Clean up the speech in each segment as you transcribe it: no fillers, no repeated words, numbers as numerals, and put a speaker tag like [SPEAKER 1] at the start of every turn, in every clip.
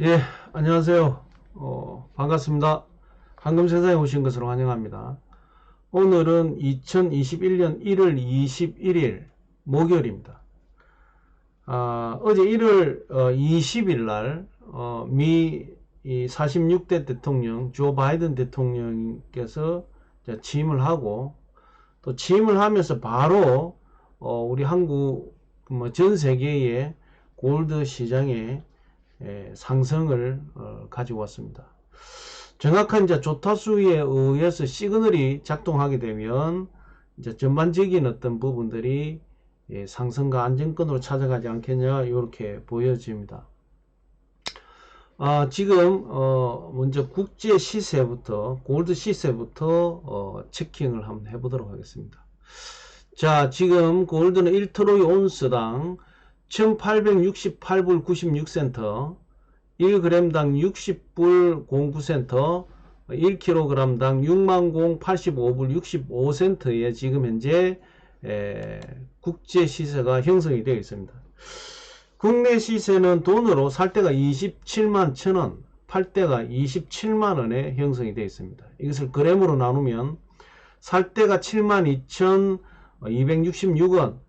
[SPEAKER 1] 예, 안녕하세요. 반갑습니다. 황금세상에 오신 것으로 환영합니다. 오늘은 2021년 1월 21일 목요일입니다. 어제 1월 20일 날 미 46대 대통령 조 바이든 대통령께서 취임을 하고 또 취임을 하면서 바로 우리 한국 전 세계의 골드 시장에 상승을 가지고 왔습니다. 정확한 이제 조타수에 의해서 시그널이 작동하게 되면 이제 전반적인 어떤 부분들이 상승과 안정권으로 찾아가지 않겠냐 이렇게 보여집니다. 지금 먼저 국제 시세부터 골드 시세부터 체킹을 한번 해보도록 하겠습니다. 자, 지금 골드는 1트로이 온스당 1868불 96센터, 1g당 60불 09센터, 1kg당 6085불 65센터에 지금 현재 국제 시세가 형성이 되어 있습니다. 국내 시세는 돈으로 살 때가 27만 1000원, 팔 때가 27만원에 형성이 되어 있습니다. 이것을 그램으로 나누면 살 때가 72,266원,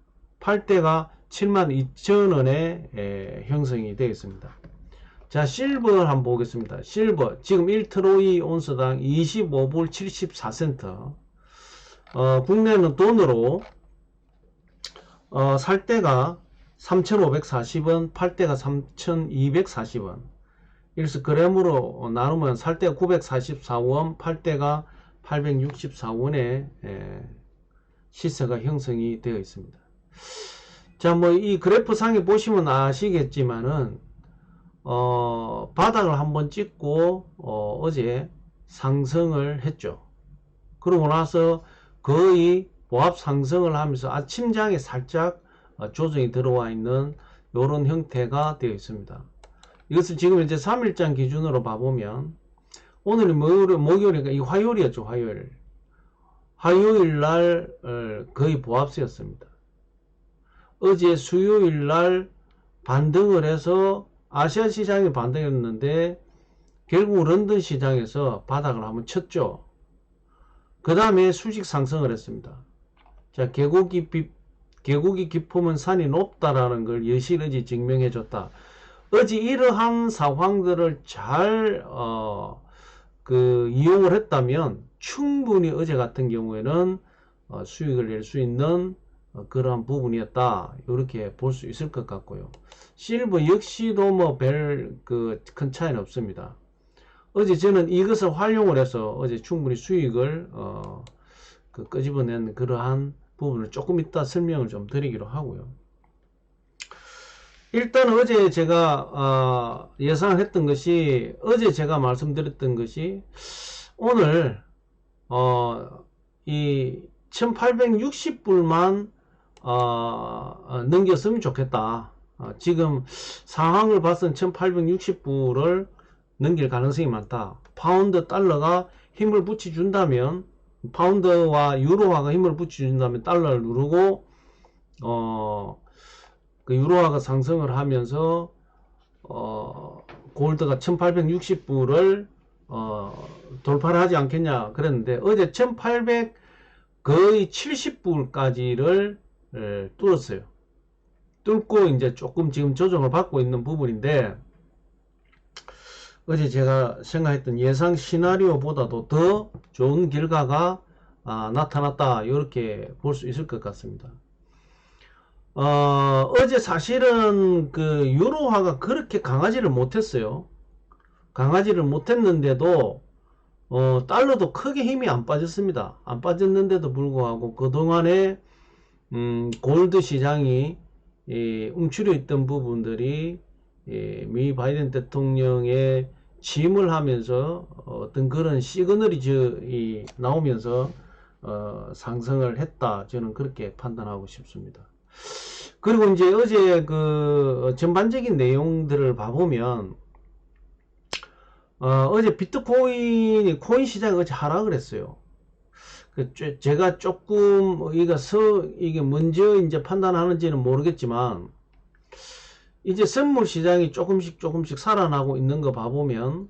[SPEAKER 1] 팔 때가 72,000원에 형성이 되어 있습니다. 자, 실버를 한번 보겠습니다. 실버 지금 1트로이 온스당 25불 74센터. 국내는 돈으로 살 때가 3,540원, 팔 때가 3,240원. 이래서 그램으로 나누면 살 때가 944원, 팔 때가 864원에 시세가 형성이 되어 있습니다. 자, 뭐 이 그래프 상에 보시면 아시겠지만은 바닥을 한번 찍고 어제 상승을 했죠. 그러고 나서 거의 보합 상승을 하면서 아침장에 살짝 조정이 들어와 있는 이런 형태가 되어 있습니다. 이것을 지금 이제 3일장 기준으로 봐보면 오늘이 목요일이니까 이 화요일이었죠. 화요일 날 거의 보합세였습니다. 어제 수요일 날 반등을 해서 아시아 시장이 반등했는데 결국 런던 시장에서 바닥을 한번 쳤죠. 그 다음에 수직 상승을 했습니다. 자, 계곡이 깊으면 산이 높다라는 걸 여실히 증명해 줬다. 어제 이러한 상황들을 잘 이용을 했다면 충분히 어제 같은 경우에는 수익을 낼 수 있는 그러한 부분이었다. 이렇게 볼 수 있을 것 같고요. 실버 역시도 뭐 별 큰 차이는 없습니다. 어제 저는 이것을 활용을 해서 어제 충분히 수익을 끄집어낸 그러한 부분을 조금 이따 설명을 좀 드리기로 하고요. 일단 어제 제가 예상을 했던 것이 어제 제가 말씀드렸던 것이 오늘 이 1860불만 넘겼으면 좋겠다. 지금 상황을 봐서는 1860불을 넘길 가능성이 많다. 파운드 달러가 힘을 붙여준다면 파운드와 유로화가 힘을 붙여준다면 달러를 누르고 그 유로화가 상승을 하면서 골드가 1860불을 돌파를 하지 않겠냐 그랬는데 어제 1800 거의 70불까지를 뚫었어요. 뚫고 이제 조금 지금 조정을 받고 있는 부분인데 어제 제가 생각했던 예상 시나리오보다도 더 좋은 결과가 나타났다 이렇게 볼 수 있을 것 같습니다. 어제 사실은 그 유로화가 그렇게 강하지를 못했어요. 강하지를 못했는데도 달러도 크게 힘이 안 빠졌습니다. 안 빠졌는데도 불구하고 그동안에 골드 시장이 움츠려 있던 부분들이 미 바이든 대통령의 취임을 하면서 어떤 그런 시그널이 나오면서 상승을 했다. 저는 그렇게 판단하고 싶습니다. 그리고 이제 어제 그 전반적인 내용들을 봐보면 어제 비트코인 코인 시장이 어제 하락을 했어요. 제가 조금 이게 먼저 이제 판단하는지는 모르겠지만 이제 선물 시장이 조금씩 살아나고 있는 거 봐보면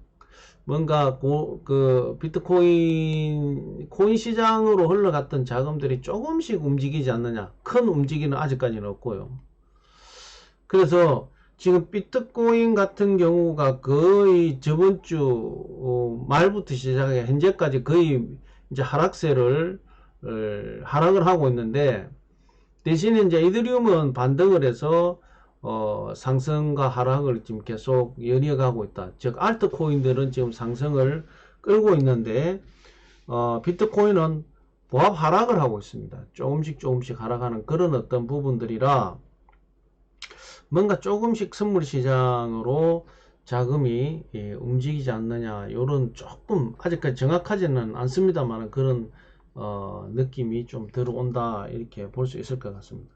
[SPEAKER 1] 뭔가 그 비트코인 코인 시장으로 흘러갔던 자금들이 조금씩 움직이지 않느냐. 큰 움직이는 아직까지는 없고요. 그래서 지금 비트코인 같은 경우가 거의 저번 주 말부터 시작해 현재까지 거의 이제 하락세를 하락을 하고 있는데, 대신에 이제 이더리움은 반등을 해서 상승과 하락을 지금 계속 연이어가고 있다. 즉 알트코인들은 지금 상승을 끌고 있는데 비트코인은 보합 하락을 하고 있습니다. 조금씩 하락하는 그런 어떤 부분들이라 뭔가 조금씩 선물 시장으로 자금이 움직이지 않느냐, 요런 조금 아직까지 정확하지는 않습니다만 그런 느낌이 좀 들어온다, 이렇게 볼 수 있을 것 같습니다.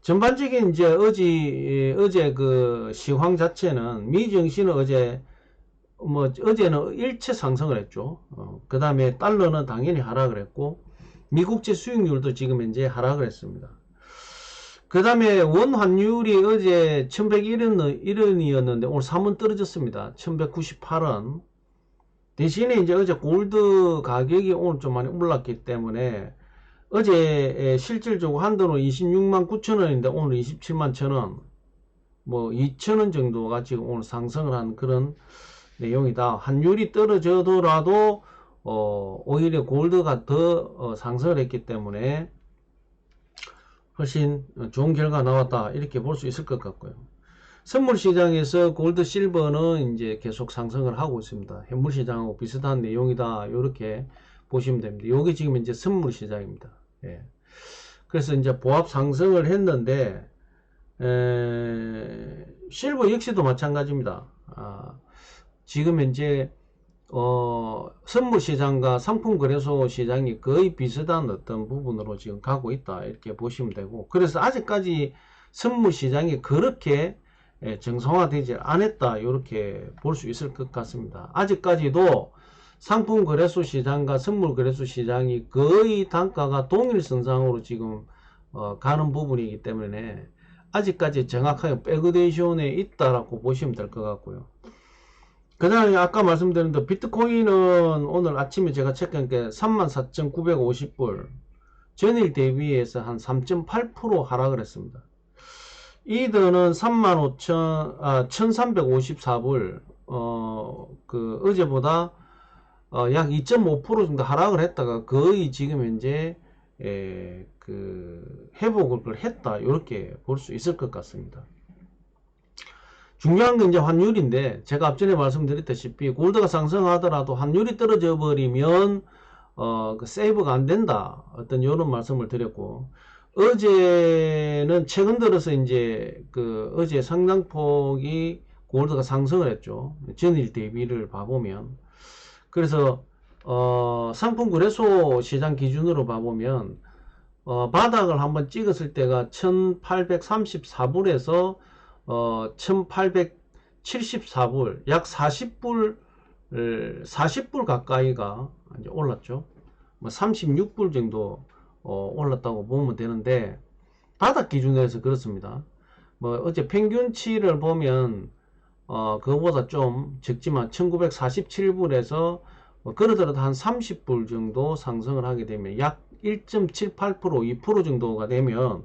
[SPEAKER 1] 전반적인 이제 어제 그 시황 자체는 미증시는 어제는 일체 상승을 했죠. 그 다음에 달러는 당연히 하락을 했고, 미국제 수익률도 지금 현재 하락을 했습니다. 그 다음에 원 환율이 어제 1101원이었는데 오늘 3원 떨어졌습니다. 1198원. 대신에 이제 어제 골드 가격이 오늘 좀 많이 올랐기 때문에 어제 실질적으로 한도는 26만 9천원인데 오늘 27만 1천원, 뭐 2천원 정도가 지금 오늘 상승을 한 그런 내용이다. 환율이 떨어져더라도 오히려 골드가 더 상승을 했기 때문에 훨씬 좋은 결과 나왔다, 이렇게 볼 수 있을 것 같고요. 선물 시장에서 골드 실버는 이제 계속 상승을 하고 있습니다. 현물 시장하고 비슷한 내용이다, 이렇게 보시면 됩니다. 여기 지금 이제 선물 시장입니다. 예. 그래서 이제 보합 상승을 했는데 실버 역시도 마찬가지입니다. 지금 현재 선물 시장과 상품 거래소 시장이 거의 비슷한 어떤 부분으로 지금 가고 있다, 이렇게 보시면 되고, 그래서 아직까지 선물 시장이 그렇게 정상화되지 않았다, 이렇게 볼 수 있을 것 같습니다. 아직까지도 상품 거래소 시장과 선물 거래소 시장이 거의 단가가 동일선상으로 지금 가는 부분이기 때문에 아직까지 정확하게 백그레이션에 있다라고 보시면 될 것 같고요. 그 다음에 아까 말씀드린 대로 비트코인은 오늘 아침에 제가 체크한 게 34,950불, 전일 대비해서 한 3.8% 하락을 했습니다. 이더는 1354불, 어제보다 약 2.5% 정도 하락을 했다가 거의 지금 현재 회복을 했다, 이렇게 볼 수 있을 것 같습니다. 중요한 건 이제 환율인데, 제가 앞전에 말씀드렸다시피 골드가 상승하더라도 환율이 떨어져 버리면 그 세이브가 안 된다, 어떤 이런 말씀을 드렸고, 어제는 최근 들어서 이제 어제 상당폭이 골드가 상승을 했죠. 전일 대비를 봐보면. 그래서 상품 거래소 시장 기준으로 봐보면 바닥을 한번 찍었을 때가 1834불에서 1874불, 약 40불 가까이가 이제 올랐죠. 뭐 36불 정도 올랐다고 보면 되는데, 바닥 기준에서 그렇습니다. 뭐 어제 평균치를 보면 그거보다 좀 적지만 1947불에서 그러더라도 한 30불 정도 상승을 하게 되면 약 1.78%, 2% 정도가 되면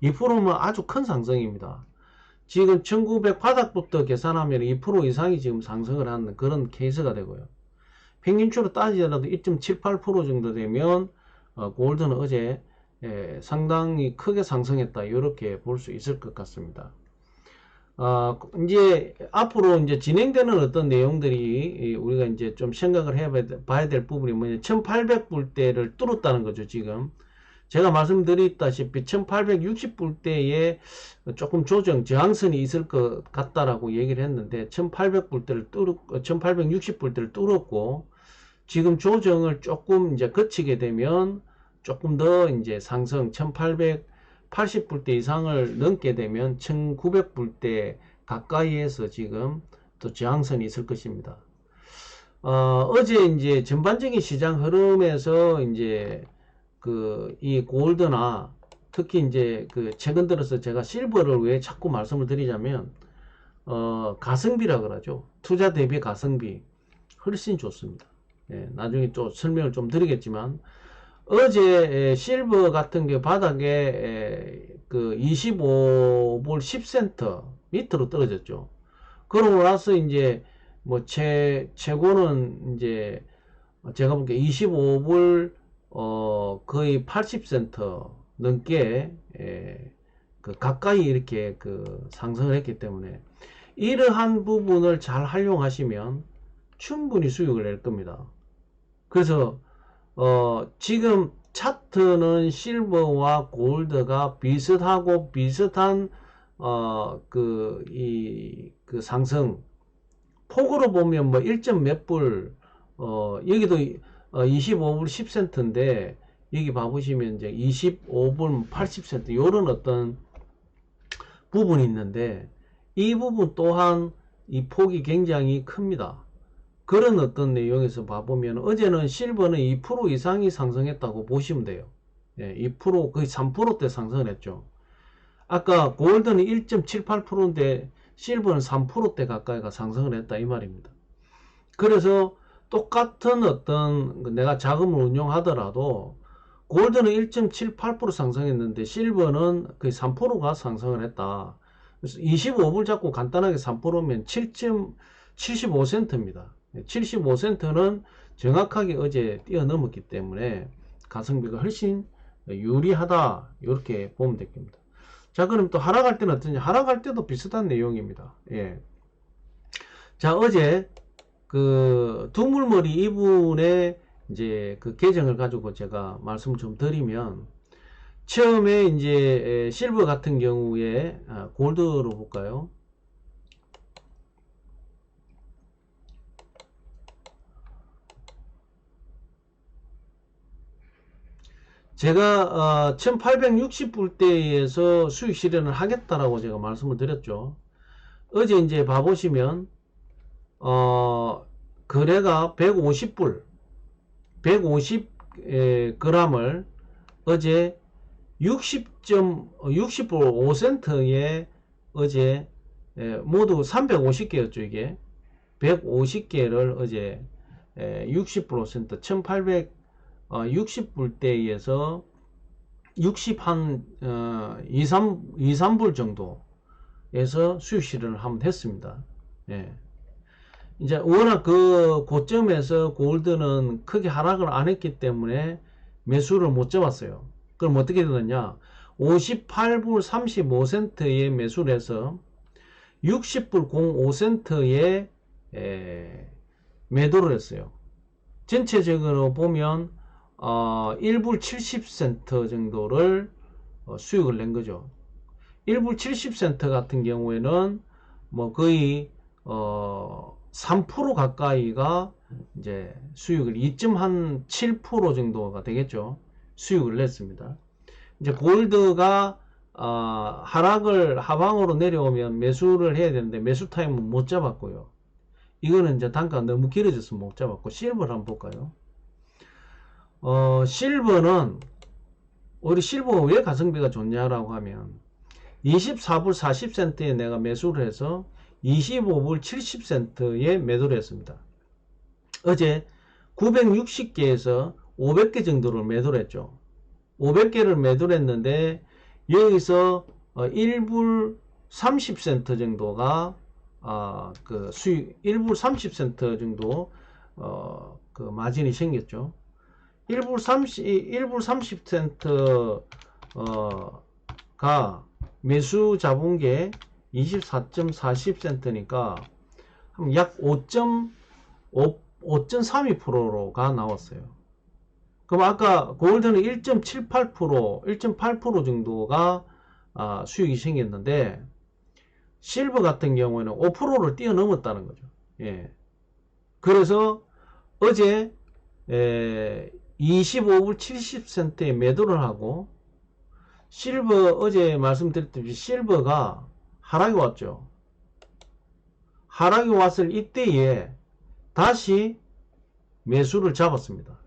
[SPEAKER 1] 2%면 아주 큰 상승입니다. 지금 1900 바닥부터 계산하면 2% 이상이 지금 상승을 하는 그런 케이스가 되고요. 평균치로 따지더라도 1.78% 정도 되면 골드는 어제 상당히 크게 상승했다, 이렇게 볼 수 있을 것 같습니다. 이제 앞으로 이제 진행되는 어떤 내용들이 우리가 이제 좀 생각을 해봐야 될 부분이 뭐냐, 1800불대를 뚫었다는 거죠. 지금 제가 말씀드렸다시피 1860불대에 조금 조정 저항선이 있을 것 같다라고 얘기를 했는데 1860불대를 뚫었고, 지금 조정을 조금 이제 거치게 되면 조금 더 이제 상승 1880불대 이상을 넘게 되면 1900불대 가까이에서 지금 또 저항선이 있을 것입니다. 어제 이제 전반적인 시장 흐름에서 이제 이 골드나 특히 이제 그 최근 들어서 제가 실버를 왜 자꾸 말씀을 드리자면, 가성비라 그러죠. 투자 대비 가성비 훨씬 좋습니다. 예, 나중에 또 설명을 좀 드리겠지만, 어제 실버 같은 게 바닥에 그 25불 10센트 밑으로 떨어졌죠. 그러고 나서 이제 뭐 최고는 이제 제가 보기에 25불 거의 80센트 넘게 그 가까이 이렇게 그 상승을 했기 때문에 이러한 부분을 잘 활용하시면 충분히 수익을 낼 겁니다. 그래서 지금 차트는 실버와 골드가 비슷하고 비슷한 그 상승 폭으로 보면 뭐 1점 몇 불, 여기도 25불 10센트인데 여기 봐보시면 이제 25불 80센트 요런 어떤 부분이 있는데 이 부분 또한 이 폭이 굉장히 큽니다. 그런 어떤 내용에서 봐보면 어제는 실버는 2% 이상이 상승했다고 보시면 돼요. 예, 2% 거의 3%대 상승을 했죠. 아까 골드는 1.78%인데 실버는 3%대 가까이가 상승을 했다 이 말입니다. 그래서 똑같은 어떤 내가 자금을 운용하더라도 골드는 1.78% 상승했는데 실버는 거의 3%가 상승을 했다. 그래서 25불 잡고 간단하게 3%면 7.75센트입니다. 75센트는 정확하게 어제 뛰어넘었기 때문에 가성비가 훨씬 유리하다 이렇게 보면 되겠습니다. 자, 그럼 또 하락할 때는 어떠냐? 하락할 때도 비슷한 내용입니다. 예. 자, 어제 그 두물머리 이분의 이제 그 계정을 가지고 제가 말씀을 좀 드리면 처음에 이제 실버 같은 경우에 골드로 볼까요? 제가 1860불대에서 수익 실현을 하겠다라고 제가 말씀을 드렸죠. 어제 이제 봐보시면 거래가 150불 150g을 어제 60불 5센트에 어제 모두 350개였죠. 이게 150개를 어제 60% 1860불대에서 60한 2, 3불 정도에서 수익 실현을 한번 했습니다. 예. 이제 워낙 그 고점에서 골드는 크게 하락을 안 했기 때문에 매수를 못 잡았어요. 그럼 어떻게 되느냐? 58불 35센트에 매수를 해서 60불 05센트에 매도를 했어요. 전체적으로 보면 1불 70센트 정도를 수익을 낸 거죠. 1불 70센트 같은 경우에는 뭐 거의 3% 가까이가 이제 수익을 2.7% 정도가 되겠죠. 수익을 냈습니다. 이제 골드가 하락을 하방으로 내려오면 매수를 해야 되는데 매수 타임은 못 잡았고요. 이거는 이제 단가가 너무 길어져서 못 잡았고 실버를 한번 볼까요? 실버는 우리 실버가 왜 가성비가 좋냐라고 하면 24불 40센트에 내가 매수를 해서 25불 70센트에 매도를 했습니다. 어제 960개에서 500개 정도를 매도를 했죠. 500개를 매도를 했는데 여기서 1불 30센트 정도가 그 수익 1불 30센트 정도 그 마진이 생겼죠. 1불 30센트가 매수 잡은 게 24.40센트니까 약 5.32%가 나왔어요. 그럼 아까 골드는 1.78%, 1.8% 정도가 수익이 생겼는데 실버 같은 경우에는 5%를 뛰어넘었다는 거죠. 예. 그래서 어제 25불 70센트에 매도를 하고 실버 어제 말씀드렸듯이 실버가 하락이 왔죠. 하락이 왔을 이때에 다시 매수를 잡았습니다.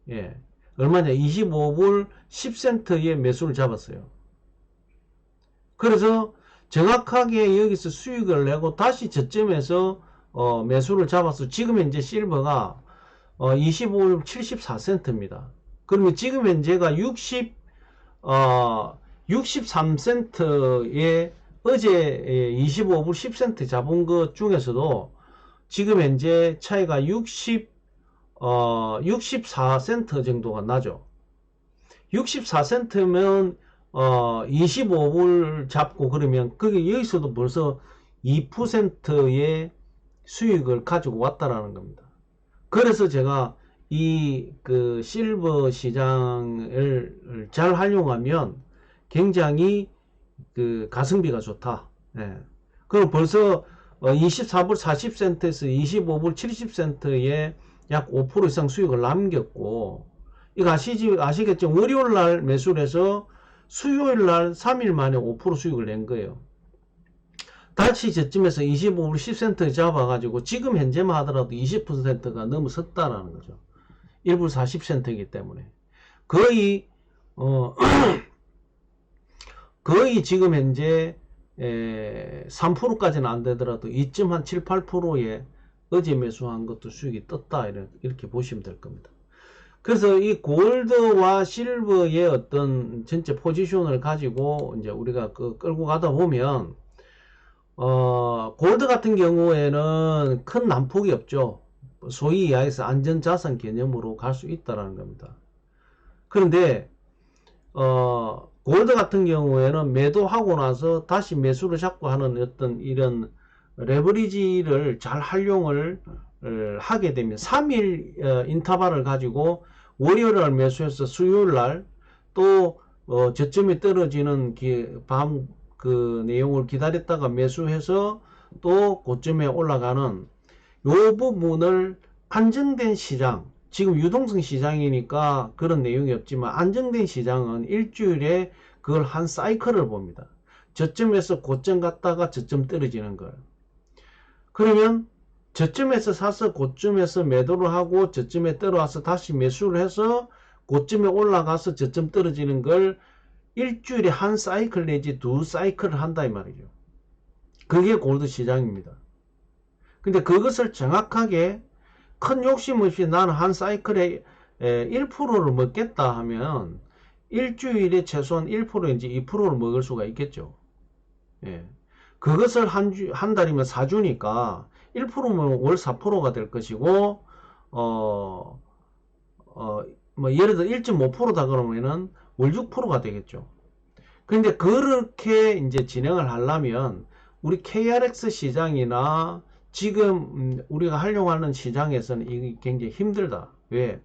[SPEAKER 1] 예. 얼마냐? 25불 10센트에 매수를 잡았어요. 그래서 정확하게 여기서 수익을 내고 다시 저점에서 매수를 잡아서 지금 현재 실버가 25불 74센트입니다. 그러면 지금 현재가 63센트에 어제 25불 10센트 잡은 것 중에서도 지금 현재 차이가 64센트 정도가 나죠. 64센트면 25불 잡고 그러면 그게 여기서도 벌써 2%의 수익을 가지고 왔다라는 겁니다. 그래서 제가 이 그 실버 시장을 잘 활용하면 굉장히 그 가성비가 좋다. 예. 그럼 벌써 24불 40센트에서 25불 70센트에 약 5% 이상 수익을 남겼고, 이거 아시겠죠? 월요일 날 매수를 해서 수요일 날 3일 만에 5% 수익을 낸 거예요. 다시 저쯤에서 25불 10센트 잡아가지고 지금 현재만 하더라도 20%가 넘어섰다라는 거죠. 1불 40센트이기 때문에. 거의, 거의 지금 현재 3%까지는 안 되더라도 2.7, 8%에 어제 매수한 것도 수익이 떴다. 이렇게 보시면 될 겁니다. 그래서 이 골드와 실버의 어떤 전체 포지션을 가지고 이제 우리가 끌고 가다 보면, 골드 같은 경우에는 큰 난폭이 없죠. 소위 이야기해서 안전자산 개념으로 갈 수 있다라는 겁니다. 그런데, 골드 같은 경우에는 매도하고 나서 다시 매수를 잡고 하는 어떤 이런 레버리지를 잘 활용을 하게 되면 3일 인터벌을 가지고 월요일날 매수해서 수요일날 또 저점이 떨어지는 밤 그 내용을 기다렸다가 매수해서 또 고점에 올라가는 요 부분을 안정된 시장, 지금 유동성 시장이니까 그런 내용이 없지만 안정된 시장은 일주일에 그걸 한 사이클을 봅니다. 저점에서 고점 갔다가 저점 떨어지는 걸. 그러면 저점에서 사서 고점에서 매도를 하고 저점에 떨어와서 다시 매수를 해서 고점에 올라가서 저점 떨어지는 걸 일주일에 한 사이클 내지 두 사이클을 한다 이 말이죠. 그게 골드 시장입니다. 근데 그것을 정확하게 큰 욕심 없이 나는 한 사이클에 1%를 먹겠다 하면 일주일에 최소한 1%인지 2%를 먹을 수가 있겠죠. 예. 그것을 한 달이면 4주니까 1%면 월 4%가 될 것이고, 뭐 예를 들어 1.5%다 그러면은 월 6%가 되겠죠. 근데 그렇게 이제 진행을 하려면 우리 KRX 시장이나 지금 우리가 활용하는 시장에서는 이게 굉장히 힘들다. 왜?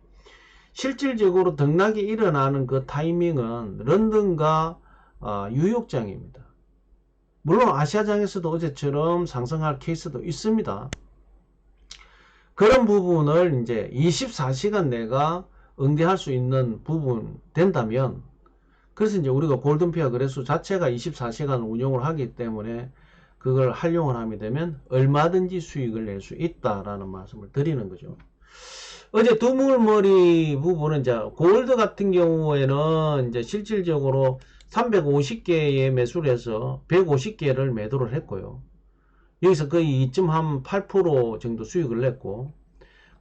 [SPEAKER 1] 실질적으로 등락이 일어나는 그 타이밍은 런던과 뉴욕장입니다. 물론 아시아장에서도 어제처럼 상승할 케이스도 있습니다. 그런 부분을 이제 24시간 내가 응대할 수 있는 부분 된다면, 그래서 이제 우리가 골든피아 거래소 자체가 24시간 운영을 하기 때문에 그걸 활용을 하게 되면 얼마든지 수익을 낼 수 있다라는 말씀을 드리는 거죠. 어제 두물머리 부분은 이제 골드 같은 경우에는 이제 실질적으로 350개에 매수를 해서 150개를 매도를 했고요. 여기서 거의 2.8% 정도 수익을 냈고,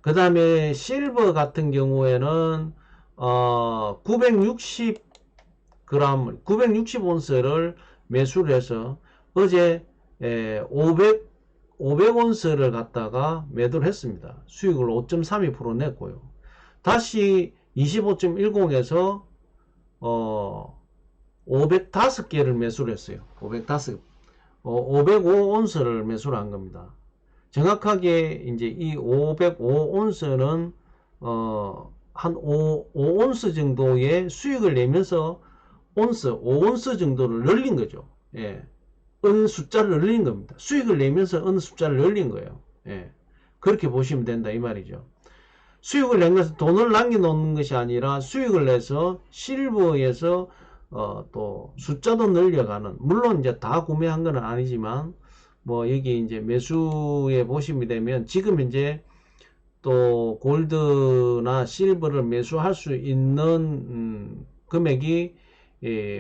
[SPEAKER 1] 그 다음에 실버 같은 경우에는 960온스를 매수를 해서 어제 500온스를 갖다가 매도를 했습니다. 수익을 5.32% 냈고요. 다시 25.10에서 505개를 매수를 했어요. 505온스를 매수를 한 겁니다. 정확하게 이제 이 505온스는 한 5온스 정도의 수익을 내면서 5온스 정도를 늘린 거죠. 예. 어느 숫자를 늘린 겁니다. 수익을 내면서 어느 숫자를 늘린 거예요. 예. 그렇게 보시면 된다 이 말이죠. 수익을 낸 것은 돈을 남겨놓는 것이 아니라 수익을 내서 실버에서 또 숫자도 늘려가는, 물론 이제 다 구매한 건 아니지만 뭐 여기 이제 매수에 보시면 되면 지금 이제 또 골드나 실버를 매수할 수 있는 금액이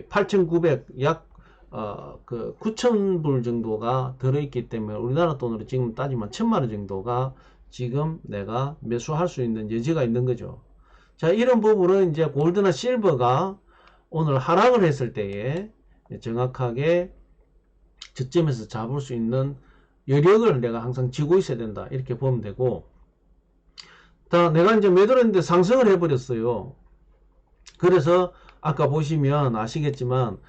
[SPEAKER 1] 8,900, 약 그 9,000불 정도가 들어있기 때문에 우리나라 돈으로 지금 따지면 1,000만원 정도가 지금 내가 매수할 수 있는 여지가 있는 거죠. 자, 이런 부분은 이제 골드나 실버가 오늘 하락을 했을 때에 정확하게 저점에서 잡을 수 있는 여력을 내가 항상 쥐고 있어야 된다. 이렇게 보면 되고, 자, 내가 이제 매도를 했는데 상승을 해버렸어요. 그래서 아까 보시면 아시겠지만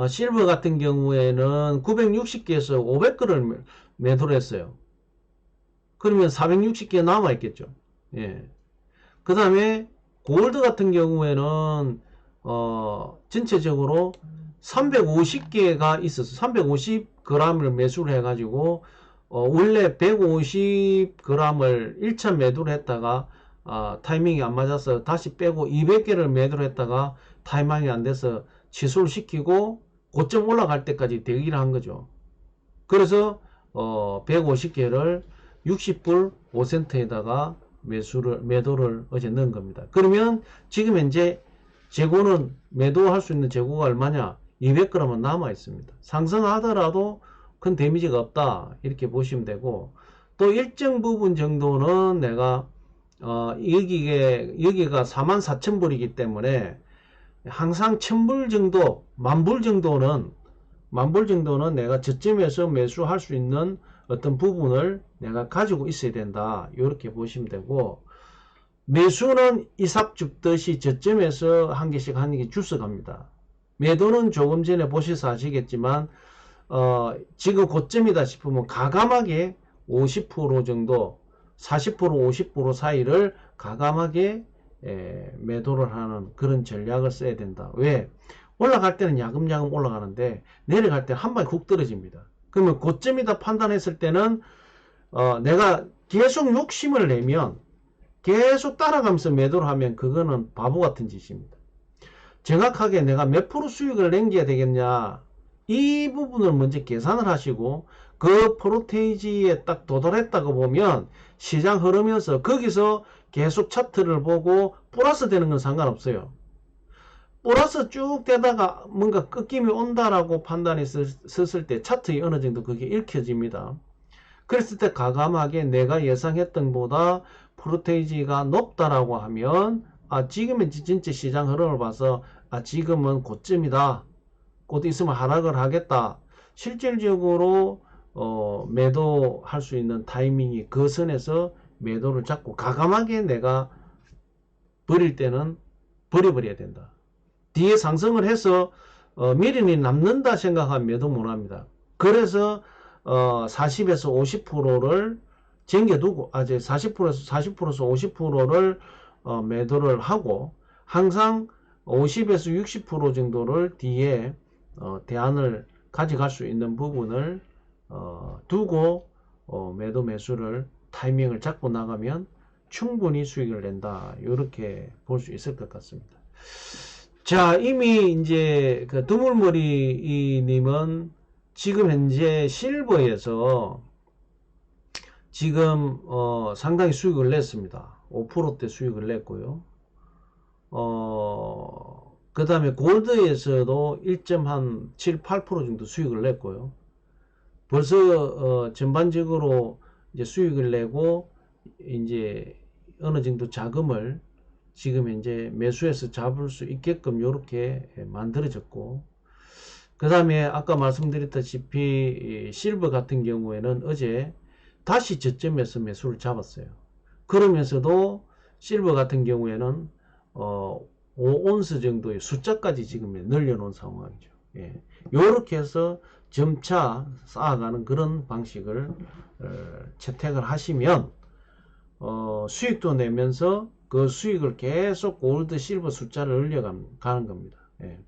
[SPEAKER 1] 실버 같은 경우에는 960개에서 500개를 매도를 했어요. 그러면 460개 남아 있겠죠. 예. 그 다음에 골드 같은 경우에는 전체적으로 350개가 있었어. 350g을 매수를 해가지고 원래 150g을 1차 매도를 했다가 타이밍이 안 맞아서 다시 빼고 200개를 매도를 했다가 타이밍이 안 돼서 취소를 시키고 고점 올라갈 때까지 대기를 한 거죠. 그래서 150개를 60불 5센트에다가 매도를 어제 넣은 겁니다. 그러면 지금 현재 재고는 매도할 수 있는 재고가 얼마냐? 200g은 남아 있습니다. 상승하더라도 큰 데미지가 없다. 이렇게 보시면 되고, 또 일정 부분 정도는 내가 여기가 44,000불이기 때문에 항상 1,000불 정도, 10,000불 정도는 내가 저점에서 매수할 수 있는 어떤 부분을 내가 가지고 있어야 된다. 이렇게 보시면 되고, 매수는 이삽 줍듯이 저점에서 한 개씩 한 개 주워 갑니다. 매도는 조금 전에 보셔서 아시겠지만 지금 고점이다 싶으면 가감하게 50% 정도, 40% 50% 사이를 가감하게 매도를 하는 그런 전략을 써야 된다. 왜? 올라갈 때는 야금야금 올라가는데 내려갈 때는 한 방에 훅 떨어집니다. 그러면 고점이다 판단했을 때는 내가 계속 욕심을 내면 계속 따라가면서 매도를 하면 그거는 바보 같은 짓입니다. 정확하게 내가 몇 프로 수익을 남겨야 되겠냐, 이 부분을 먼저 계산을 하시고 그 프로테이지에 딱 도달했다고 보면 시장 흐르면서 거기서 계속 차트를 보고 플러스 되는 건 상관없어요. 플러스 쭉 되다가 뭔가 꺾임이 온다라고 판단이 썼을 때 차트에 어느 정도 그게 읽혀집니다. 그랬을 때 가감하게 내가 예상했던 보다 프로테이지가 높다라고 하면 지금은 진짜 시장 흐름을 봐서 지금은 고점이다, 곧 있으면 하락을 하겠다, 실질적으로 매도할 수 있는 타이밍이 그 선에서 매도를 잡고 가감하게 내가 버릴 때는 버려버려야 된다. 뒤에 상승을 해서 미련이 남는다 생각하면 매도 못합니다. 그래서 40에서 50%를 쟁겨두고 40%에서 50%를 매도를 하고 항상 50에서 60% 정도를 뒤에 대안을 가져갈 수 있는 부분을 두고 매도 매수를 타이밍을 잡고 나가면 충분히 수익을 낸다. 이렇게 볼 수 있을 것 같습니다. 자, 이미 이제 그 드물머리 님은 지금 현재 실버에서 지금 상당히 수익을 냈습니다. 5%대 수익을 냈고요. 그 다음에 골드에서도 1.7, 8% 정도 수익을 냈고요. 벌써 전반적으로 이제 수익을 내고 이제 어느 정도 자금을 지금 현재 매수해서 잡을 수 있게끔 이렇게 만들어졌고, 그 다음에 아까 말씀드렸다시피 실버 같은 경우에는 어제 다시 저점에서 매수를 잡았어요. 그러면서도 실버 같은 경우에는 5온스 정도의 숫자까지 지금 늘려놓은 상황이죠. 예. 이렇게 해서 점차 쌓아가는 그런 방식을 채택을 하시면 수익도 내면서 그 수익을 계속 골드, 실버 숫자를 올려가는 겁니다. 예.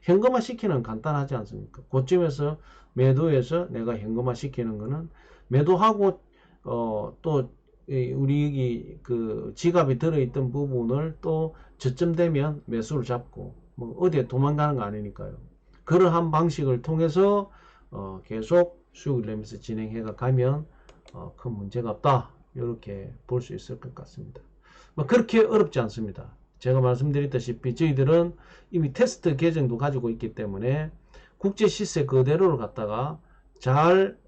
[SPEAKER 1] 현금화 시키는 간단하지 않습니까? 고점에서 매도해서 내가 현금화 시키는 거는 매도하고 또 우리 여기 그 지갑에 들어있던 부분을 또 저점 되면 매수를 잡고 뭐 어디에 도망가는 거 아니니까요. 그러한 방식을 통해서 계속 수익을 내면서 진행해 가면 큰 문제가 없다. 이렇게 볼 수 있을 것 같습니다. 뭐 그렇게 어렵지 않습니다. 제가 말씀드렸다시피 저희들은 이미 테스트 계정도 가지고 있기 때문에 국제 시세 그대로를 갖다가 잘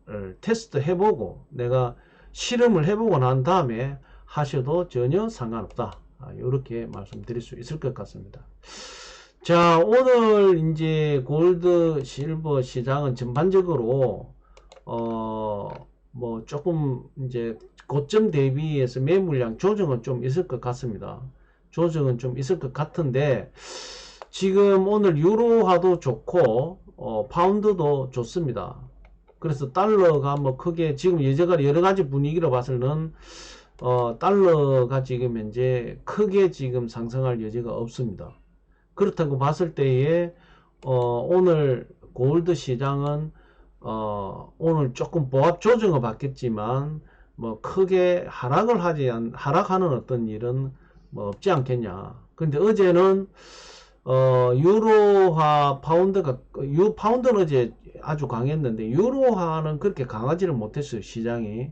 [SPEAKER 1] 테스트 해보고 내가 실험을 해보고 난 다음에 하셔도 전혀 상관없다. 이렇게 말씀드릴 수 있을 것 같습니다. 자, 오늘 이제 골드, 실버 시장은 전반적으로 뭐 조금 이제 고점 대비해서 매물량 조정은 좀 있을 것 같습니다. 조정은 좀 있을 것 같은데 지금 오늘 유로화도 좋고 파운드도 좋습니다. 그래서 달러가 뭐 크게 지금 여러 가지 분위기로 봐서는 달러가 지금 현재 크게 지금 상승할 여지가 없습니다. 그렇다고 봤을 때에 오늘 골드 시장은 오늘 조금 보합 조정을 받겠지만 뭐 크게 하락하는 어떤 일은 뭐 없지 않겠냐. 근데 어제는 유로화 파운드가 파운드는 어제 아주 강했는데 유로화는 그렇게 강하지를 못했어요, 시장이.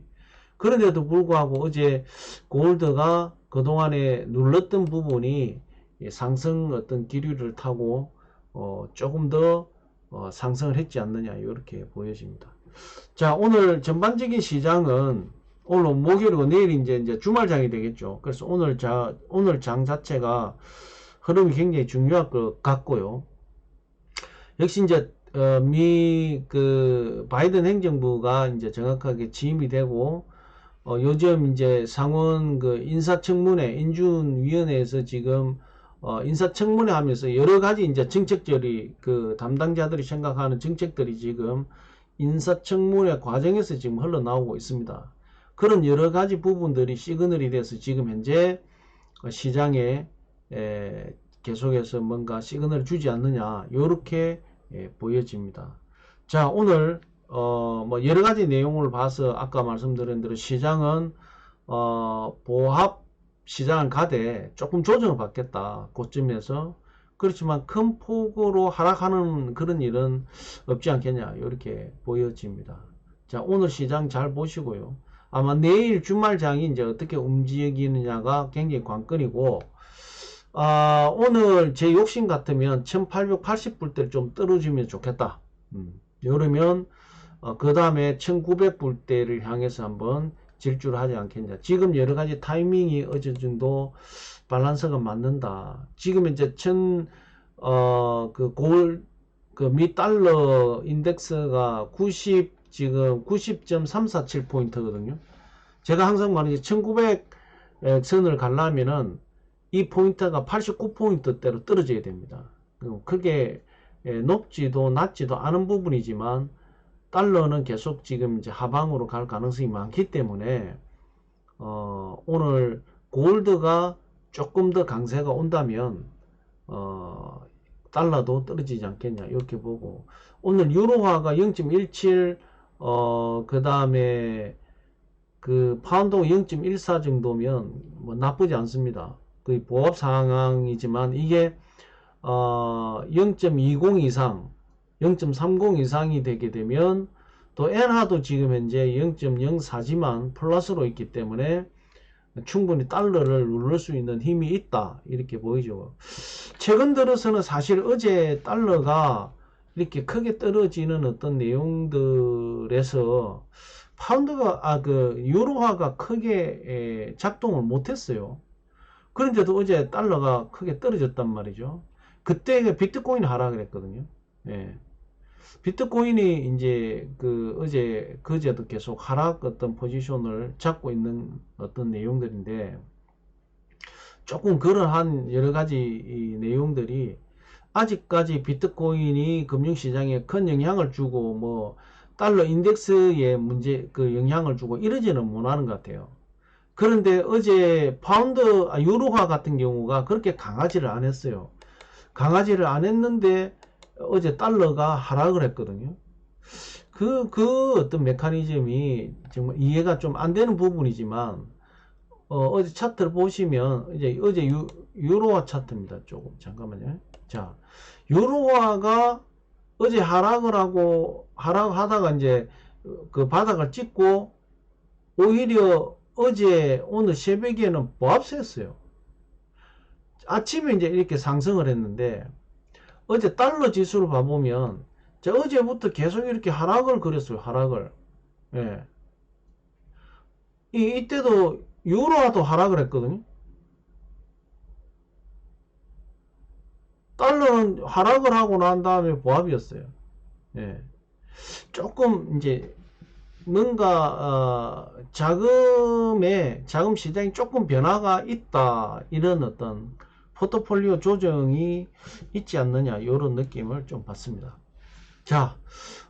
[SPEAKER 1] 그런데도 불구하고 어제 골드가 그동안에 눌렀던 부분이 상승 어떤 기류를 타고 조금 더 상승을 했지 않느냐, 이렇게 보여집니다. 자, 오늘 전반적인 시장은 오늘 목요일이고 내일 이제 주말장이 되겠죠. 그래서 오늘 장 자체가 흐름이 굉장히 중요할 것 같고요. 역시 이제 바이든 행정부가 이제 정확하게 지임이 되고 요즘 이제 상원 인사청문회 인준위원회에서 지금 인사청문회 하면서 여러 가지 이제 정책들이 담당자들이 생각하는 정책들이 지금 인사청문회 과정에서 지금 흘러나오고 있습니다. 그런 여러 가지 부분들이 시그널이 돼서 지금 현재 시장에 계속해서 뭔가 시그널을 주지 않느냐, 이렇게 보여집니다. 자, 오늘 뭐 여러 가지 내용을 봐서 아까 말씀드린 대로 시장은 보합 시장을 가되 조금 조정을 받겠다, 고점에서. 그렇지만 큰 폭으로 하락하는 그런 일은 없지 않겠냐, 이렇게 보여집니다. 자, 오늘 시장 잘 보시고요. 아마 내일 주말장이 이제 어떻게 움직이느냐가 굉장히 관건이고, 오늘 제 욕심 같으면 1880불대를 좀 떨어지면 좋겠다. 이러면 그 다음에 1900불대를 향해서 한번 질주를 하지 않겠냐. 지금 여러 가지 타이밍이 어느 정도 밸런스가 맞는다. 지금 이제 미 달러 인덱스가 지금 90.347포인트거든요. 제가 항상 말하는 1900 선을 가려면은 이 포인트가 89포인트대로 떨어져야 됩니다. 크게 높지도 낮지도 않은 부분이지만 달러는 계속 지금 이제 하방으로 갈 가능성이 많기 때문에 오늘 골드가 조금 더 강세가 온다면 달러도 떨어지지 않겠냐, 이렇게 보고, 오늘 유로화가 0.17 그 다음에 파운드가 0.14 정도면 뭐 나쁘지 않습니다. 거의 보합 상황이지만 이게 0.20 이상 0.30 이상이 되게 되면 또 엔화도 지금 현재 0.04지만 플러스로 있기 때문에 충분히 달러를 누를 수 있는 힘이 있다, 이렇게 보이죠. 최근 들어서는 사실 어제 달러가 이렇게 크게 떨어지는 어떤 내용들에서 파운드가 유로화가 크게 작동을 못했어요. 그런데도 어제 달러가 크게 떨어졌단 말이죠. 그때 비트코인 하락을 했거든요. 예. 비트코인이 이제 그제도 계속 하락 어떤 포지션을 잡고 있는 어떤 내용들인데, 조금 그러한 여러 가지 이 내용들이 아직까지 비트코인이 금융시장에 큰 영향을 주고 뭐 달러 인덱스에 영향을 주고 이러지는 못하는 것 같아요. 그런데 어제 유로화 같은 경우가 그렇게 강하지를 않았어요. 강하지를 않았는데 어제 달러가 하락을 했거든요. 그 어떤 메커니즘이 정말 이해가 좀 안 되는 부분이지만, 어제 차트를 보시면, 어제 유로화 차트입니다. 조금, 잠깐만요. 자, 유로화가 어제 하락하다가 이제 그 바닥을 찍고, 오히려 오늘 새벽에는 보합세였어요. 아침에 이제 이렇게 상승을 했는데, 어제 달러 지수를 봐보면 자, 어제부터 계속 이렇게 하락을 그렸어요. 하락을. 예. 이때도 유로화도 하락을 했거든요. 달러는 하락을 하고 난 다음에 보합이었어요. 예. 조금 이제 뭔가 자금 시장이 조금 변화가 있다, 이런 어떤 포트폴리오 조정이 있지 않느냐, 이런 느낌을 좀 받습니다. 자,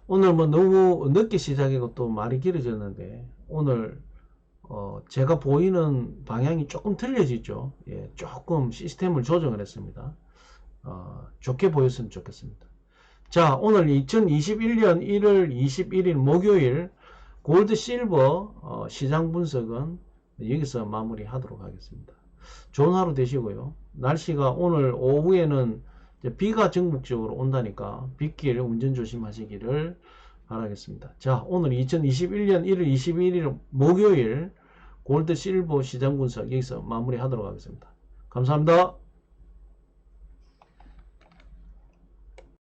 [SPEAKER 1] 오늘 뭐 너무 늦게 시작이고 또 말이 길어졌는데, 오늘 제가 보이는 방향이 조금 틀려지죠. 예, 조금 시스템을 조정을 했습니다. 좋게 보였으면 좋겠습니다. 자, 오늘 2021년 1월 21일 목요일 골드 실버 시장 분석은 여기서 마무리하도록 하겠습니다. 좋은 하루 되시고요. 날씨가 오늘 오후에는 비가 전국적으로 온다니까 빗길 운전 조심하시기를 바라겠습니다. 자, 오늘 2021년 1월 21일 목요일 골드 실버 시장 분석 여기서 마무리하도록 하겠습니다. 감사합니다.